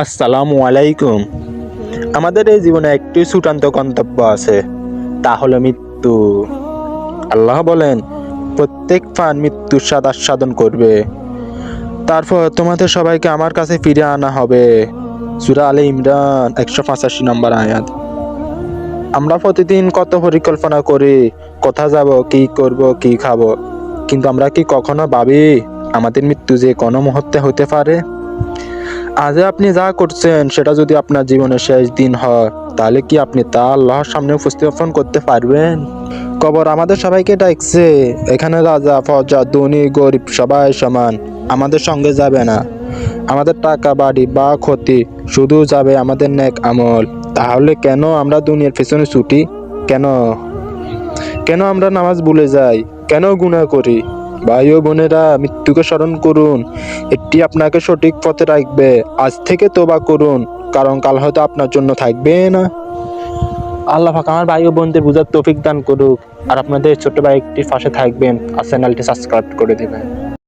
আসসালামু আলাইকুম। আমাদের এই জীবনে একটি চূড়ান্ত গন্তব্য আছে, তা হলো মৃত্যু। আল্লাহ বলেন, প্রত্যেক প্রাণ মৃত্যুর স্বাদ আস্বাদন করবে। তারপর তোমাদের সবাইকে আমার কাছে ফিরে আনা হবে। সূরা আলে ইমরান 185 নম্বর আয়াত। আমরা প্রতিদিন কত পরিকল্পনা করি, কোথায় যাব, কি করব, কি খাবো, কিন্তু আমরা কি কখনো ভাবি আমাদের মৃত্যু যে কোনো মুহূর্তে হতে পারে? আজ আপনি যা করছেন সেটা যদি আপনার জীবনের শেষ দিন হয়, তাহলে কি আপনি তা আল্লাহর সামনে উপস্থাপন করতে পারবেন? কবর আমাদের সবাইকে ডাকছে। এখানে রাজা, প্রজা, ধনী, গরিব সবাই সমান। আমাদের সঙ্গে যাবে না আমাদের টাকা, বাড়ি বা ক্ষতি, শুধু যাবে আমাদের নেক আমল। তাহলে কেন আমরা দুনিয়ার পেছনে ছুটি? কেন কেন আমরা নামাজ ভুলে যাই? কেন গুনাহ করি? ভাই ও বোনেরা, মৃত্যুকে স্মরণ করুন। এটি আপনাকে সঠিক পথে রাখবে। আজ থেকে তওবা করুন, কারণ কাল হয়তো আপনার জন্য থাকবে না। আল্লাহ পাক আমার ভাই ও বোনদের বুঝার তৌফিক দান করুক, আর আপনাদের ছোট ভাই একটির পাশে থাকবেন আর চ্যানেলটি সাবস্ক্রাইব করে দেবেন।